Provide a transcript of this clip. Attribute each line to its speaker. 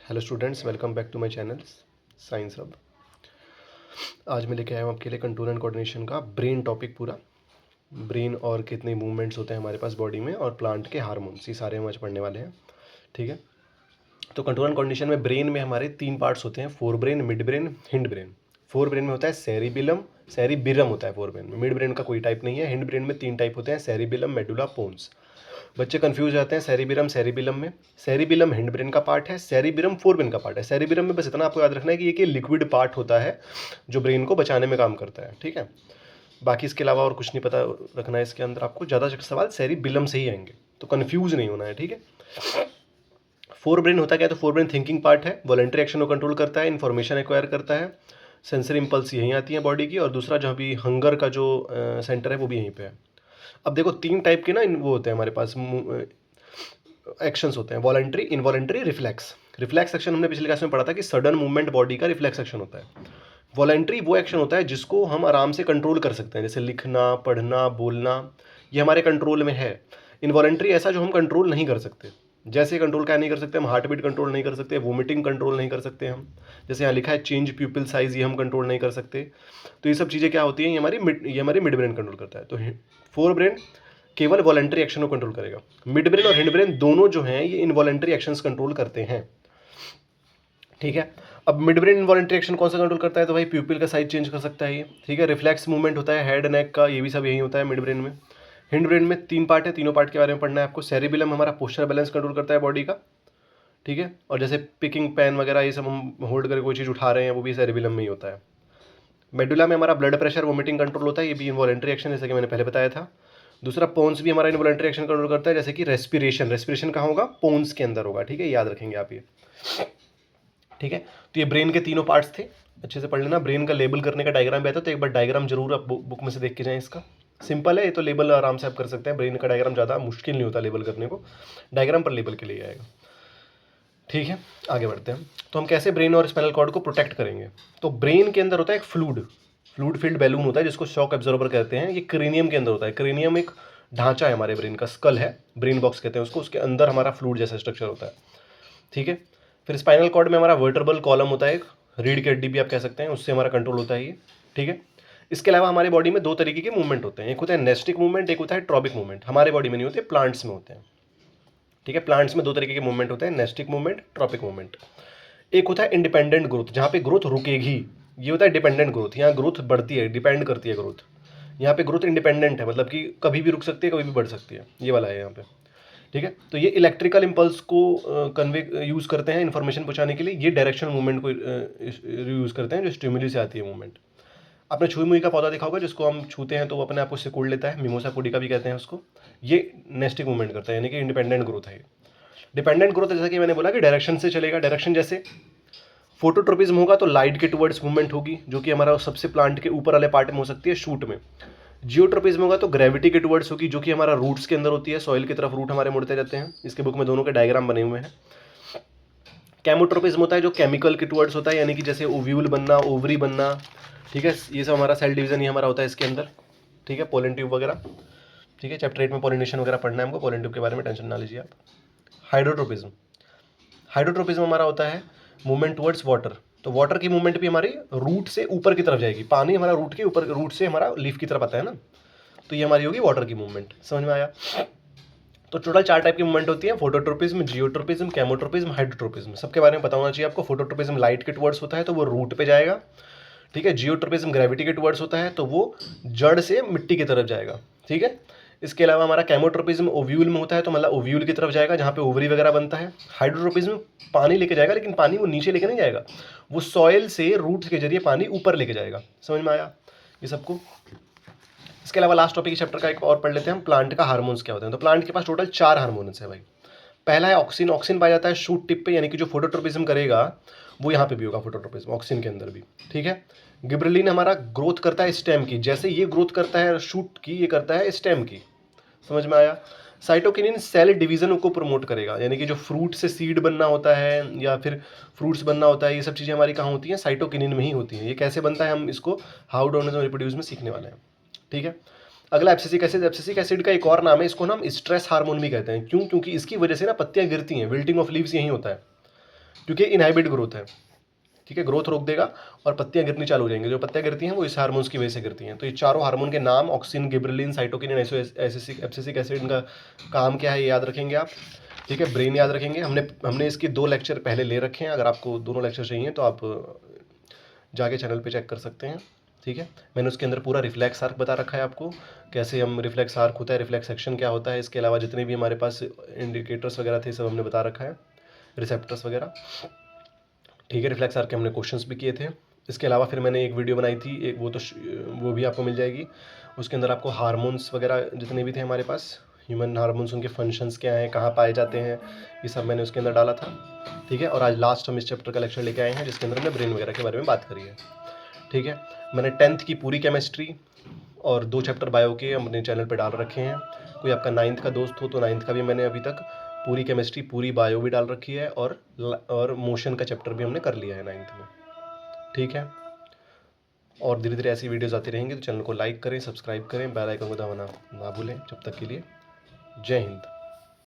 Speaker 1: Hello students, welcome back to my channel science hub. आज मैं लेके आया हूँ आपके लिए कंट्रोल एंड कोऑर्डिनेशन का ब्रेन टॉपिक पूरा। ब्रेन और कितने मूवमेंट्स होते हैं हमारे पास बॉडी में, और प्लांट के हार्मोन्स, ये सारे हम आज पढ़ने वाले हैं। ठीक है, तो कंट्रोल एंड कोऑर्डिनेशन में ब्रेन में हमारे 3 पार्ट्स होते हैं: fore brain, mid brain, hind brain. Fore brain में होता है सेरिबिलम, सेरिबिरम होता है फोर ब्रेन में। मिड ब्रेन का कोई टाइप नहीं है। हिंड ब्रेन में 3 टाइप होते हैं: सेरिबिलम, मेडुला, पोन्स। बच्चे कंफ्यूज जाते हैं सेरिबिरम सेरिबिलम में। सेरिबिलम हिंड ब्रेन का पार्ट है, सेरिबिरम फोर ब्रेन का पार्ट है। सेरिबिरम में बस इतना आपको याद रखना है कि ये लिक्विड पार्ट होता है जो ब्रेन को बचाने में काम करता है। ठीक है, बाकी इसके अलावा और कुछ नहीं पता रखना है इसके अंदर। आपको ज़्यादा सवाल सेरिबिलम से ही आएंगे, तो कन्फ्यूज नहीं होना है। ठीक है, फोर ब्रेन होता क्या है? तो फोर ब्रेन थिंकिंग पार्ट है, वॉलंटरी एक्शन को कंट्रोल करता है, इन्फॉर्मेशन एक्वायर करता है, सेंसरी इंपल्स यहीं आती है बॉडी की, और दूसरा जहाँ भी हंगर का जो सेंटर है वो भी यहीं पे है। अब देखो 3 टाइप के ना वो होते हैं हमारे पास एक्शंस होते हैं: voluntary, involuntary, reflex. Reflex action हमने पिछले क्लास में पढ़ा था कि सडन मूवमेंट बॉडी का रिफ्लेक्स एक्शन होता है। वॉलंटरी वो एक्शन होता है जिसको हम आराम से कंट्रोल कर सकते हैं, जैसे लिखना, पढ़ना, बोलना, ये हमारे कंट्रोल में है। इनवॉलंटरी ऐसा जो हम कंट्रोल नहीं कर सकते। जैसे कंट्रोल क्या नहीं कर सकते हम? हार्ट बीट कंट्रोल नहीं कर सकते, वोमिटिंग कंट्रोल नहीं कर सकते हम, जैसे यहाँ लिखा है चेंज प्यूपिल साइज, ये हम कंट्रोल नहीं कर सकते। तो ये सब चीज़ें क्या होती हैं? ये हमारी मिड ब्रेन कंट्रोल करता है। तो फोर ब्रेन केवल वॉलंटरी एक्शन को कंट्रोल करेगा। मिड ब्रेन और हिंड ब्रेन दोनों जो हैं ये इनवॉलंटरी एक्शंस कंट्रोल करते हैं। ठीक है, अब मिड ब्रेन इनवॉलंटरी एक्शन कौन सा कंट्रोल करता है? तो भाई प्यूपिल का साइज चेंज कर सकता है ये। ठीक है, रिफ्लेक्स मूवमेंट होता है हेड नेक का, ये भी सब यही होता है मिड ब्रेन में। हिंड ब्रेन में 3 पार्ट है, तीनों पार्ट के बारे में पढ़ना है आपको। सेरिबिलम हमारा पोस्चर बैलेंस कंट्रोल करता है बॉडी का। ठीक है, और जैसे पिकिंग पेन वगैरह ये सब हम होल्ड करके कोई चीज़ उठा रहे हैं वो भी सेरिबिलम में ही होता है। मेडुला में हमारा ब्लड प्रेशर, वोमिटिंग कंट्रोल होता है, ये भी इनवॉलंटरी एक्शन जैसे कि मैंने पहले बताया था। दूसरा पोन्स भी हमारा इनवॉलंटरी एक्शन कंट्रोल करता है, जैसे कि रेस्पिरेशन। रेस्पिरेशन कहाँ होगा? पोन्स के अंदर होगा। ठीक है, याद रखेंगे आप ये। ठीक है, तो ये ब्रेन के तीनों पार्ट्स थे, अच्छे से पढ़ लेना। ब्रेन का लेबल करने का डायग्राम भी आता है, तो एक बार डायग्राम जरूर आप बुक में से देख के जाएं। इसका सिंपल है ये, तो लेबल आराम से आप कर सकते हैं। ब्रेन का डायग्राम ज़्यादा मुश्किल नहीं होता लेबल करने को, डायग्राम पर लेबल के लिए आएगा। ठीक है, आगे बढ़ते हैं। तो हम कैसे ब्रेन और स्पाइनल कॉर्ड को प्रोटेक्ट करेंगे? तो ब्रेन के अंदर होता है एक फ्लूड फील्ड बैलून होता है जिसको शॉक एब्जॉर्बर कहते हैं। ये क्रेनियम के अंदर होता है। क्रेनियम एक ढांचा है हमारे ब्रेन का, स्कल है, ब्रेन बॉक्स कहते हैं उसको, उसके अंदर हमारा फ्लूड जैसा स्ट्रक्चर होता है। ठीक है, फिर स्पाइनल कॉर्ड में हमारा वर्टेब्रल कॉलम होता है, एक रीढ़ की हड्डी भी आप कह सकते हैं, उससे हमारा कंट्रोल होता है ये। ठीक है, इसके अलावा हमारी बॉडी में 2 तरीके के मूवमेंट होते हैं, एक होता है नेस्टिक मूवमेंट, एक होता है ट्रॉपिक मूवमेंट। हमारे बॉडी में नहीं होते, प्लांट्स में होते हैं। ठीक है, प्लांट्स में 2 तरीके के मूवमेंट होते हैं, नेस्टिक मूवमेंट, ट्रॉपिक मूवमेंट। एक होता है इंडिपेंडेंट ग्रोथ, जहाँ पे ग्रोथ रुकेगी। ये होता है डिपेंडेंट ग्रोथ, यहाँ ग्रोथ बढ़ती है, डिपेंड करती है ग्रोथ। यहाँ पे ग्रोथ इंडिपेंडेंट है, मतलब कि कभी भी रुक सकती है, कभी भी बढ़ सकती है, ये वाला है यहाँ पे। ठीक है, तो ये इलेक्ट्रिकल इंपल्स को कन्वे यूज़ करते हैं इन्फॉर्मेशन पहुँचाने के लिए। ये डायरेक्शनल मूवमेंट को यूज़ करते हैं, जो स्टिमुली से आती है मूवमेंट। आपने छुई मुई का पौधा देखा होगा, जिसको हम छूते हैं तो वो अपने आप को सिकुड़ लेता है, मिमोसा पुडिका भी कहते हैं उसको। ये नेस्टिक मूवमेंट करता है, यानी कि इंडिपेंडेंट ग्रोथ है। डिपेंडेंट ग्रोथ जैसा कि मैंने बोला कि डायरेक्शन से चलेगा। डायरेक्शन जैसे फोटोट्रोपिज्म होगा तो लाइट के टुवर्ड्स मूवमेंट होगी, जो कि हमारा सबसे प्लांट के ऊपर वाले पार्ट में हो सकती है, शूट में। जियोट्रोपिज्म होगा तो ग्रेविटी के टुवर्ड्स होगी, जो कि हमारा रूट्स के अंदर होती है, सॉइल की तरफ रूट हमारे मुड़ते रहते हैं। इसके बुक में दोनों के डायग्राम बने हुए हैं। केमोट्रोपिज्म होता है जो केमिकल के टुवर्ड्स होता है, यानी कि जैसे ओव्यूल बनना, ओवरी बनना। ठीक है, ये सब हमारा सेल डिवीजन ही हमारा होता है इसके अंदर। ठीक है, पोलन ट्यूब वगैरह। ठीक है, चैप्टर 8 में पोलिनेशन वगैरह पढ़ना है हमको, पोलन ट्यूब के बारे में टेंशन ना लीजिए आप। हाइड्रोट्रोपिज्म, हाइड्रोट्रोपिज्म हमारा होता है मूवमेंट टुवर्ड्स वाटर। तो वाटर की मूवमेंट भी हमारी रूट से ऊपर की तरफ जाएगी। पानी हमारा रूट के ऊपर, रूट से हमारा लीफ की तरफ आता है ना, तो ये हमारी होगी वाटर की मूवमेंट। समझ में आया? तो टोटल 4 टाइप की मूवमेंट होती है: फोटोट्रोपिज्म, जियोट्रोपिज्म, केमोट्रोपिज्म, हाइड्रोट्रोपिज्म। सबके बारे में पता होना चाहिए आपको। फोटोट्रोपिज्म लाइट के टुवर्ड्स होता है तो वो रूट पे जाएगा। ठीक है, जियोट्रोपिज्म ग्रेविटी के टुवर्ड्स होता है तो वो जड़ से मिट्टी की तरफ जाएगा। ठीक है, इसके अलावा हमारा केमोट्रोपिज्म ओव्यूल में होता है तो मतलब ओव्यूल की तरफ जाएगा, जहाँ पे ओवरी वगैरह बनता है। हाइड्रोट्रोपिज्म पानी लेके जाएगा, लेकिन पानी वो नीचे लेके नहीं जाएगा, वो सॉइल से रूट के जरिए पानी ऊपर लेके जाएगा। समझ में आया ये सबको? इसके अलावा लास्ट टॉपिक चैप्टर का एक और पढ़ लेते हैं हम, प्लांट का हार्मोन्स क्या होते हैं। तो प्लांट के पास टोटल 4 हार्मोन्स है भाई। पहला है ऑक्सिन। ऑक्सिन पाया जाता है शूट टिप पे, यानी कि जो फोटोट्रोपिज्म करेगा वो यहाँ पे भी होगा, फोटोट्रोपिज्म ऑक्सिन के अंदर भी। ठीक है, गिबरेलिन हमारा ग्रोथ करता है स्टेम की, जैसे ये ग्रोथ करता है शूट की, ये करता है स्टेम की। समझ में आया? साइटोकिनिन सेल डिवीजन को प्रमोट करेगा, यानी कि जो फ्रूट से सीड बनना होता है या फिर फ्रूट्स बनना होता है, ये सब चीज़ें हमारी कहाँ होती हैं? साइटोकिनिन में ही होती हैं। ये कैसे बनता है हम इसको हाउ डू रिप्रोड्यूस में सीखने वाले हैं। ठीक है, अगला एब्सिसिक एसिड। एब्सिसिक एसिड का एक और नाम है, इसको ना हम स्ट्रेस हार्मोन भी कहते हैं। क्यों? क्योंकि इसकी वजह से ना पत्तियां गिरती हैं, विल्टिंग ऑफ लीव्स यही होता है। क्योंकि इनहाइबिट ग्रोथ है, ठीक है, ग्रोथ रोक देगा और पत्तियां गिरनी चालू हो जाएंगी। जो पत्तियां गिरती हैं वो इस हार्मोन्स की वजह से गिरती हैं। तो ये चारों हार्मोन के नाम, auxin, gibberellin, cytokinin, abscisic acid, इनका काम क्या है ये याद रखेंगे आप, ठीक है। ब्रेन याद रखेंगे। हमने इसके 2 लेक्चर पहले ले रखे हैं, अगर आपको दोनों लेक्चर चाहिए तो आप जाके चैनल पे चेक कर सकते हैं, ठीक है। मैंने उसके अंदर पूरा रिफ्लेक्स आर्क बता रखा है आपको, कैसे हम रिफ्लेक्स आर्क होता है, रिफ्लेक्स एक्शन क्या होता है। इसके अलावा जितने भी हमारे पास इंडिकेटर्स वगैरह थे सब हमने बता रखा है, रिसेप्टर्स वगैरह, ठीक है। रिफ्लेक्स आर्क के हमने क्वेश्चंस भी किए थे। इसके अलावा फिर मैंने एक वीडियो बनाई थी, एक वो भी आपको मिल जाएगी। उसके अंदर आपको हार्मोन्स वगैरह जितने भी थे हमारे पास, ह्यूमन हार्मोन्स, उनके फंक्शंस क्या हैं, कहाँ पाए जाते हैं, ये सब मैंने उसके अंदर डाला था, ठीक है। और आज लास्ट हम इस चैप्टर का लेक्चर लेके आए हैं जिसके अंदर हमने ब्रेन वगैरह के बारे में बात करी है, ठीक है। मैंने 10th की पूरी केमिस्ट्री और 2 चैप्टर बायो के अपने चैनल पे डाल रखे हैं। कोई आपका 9th का दोस्त हो तो 9th का भी मैंने अभी तक पूरी केमिस्ट्री, पूरी बायो भी डाल रखी है, और मोशन का चैप्टर भी हमने कर लिया है 9th में, ठीक है। और धीरे धीरे ऐसी वीडियोस आती रहेंगी, तो चैनल को लाइक करें, सब्सक्राइब करें, बेल आइकन को दबाना ना भूलें। जब तक के लिए जय हिंद।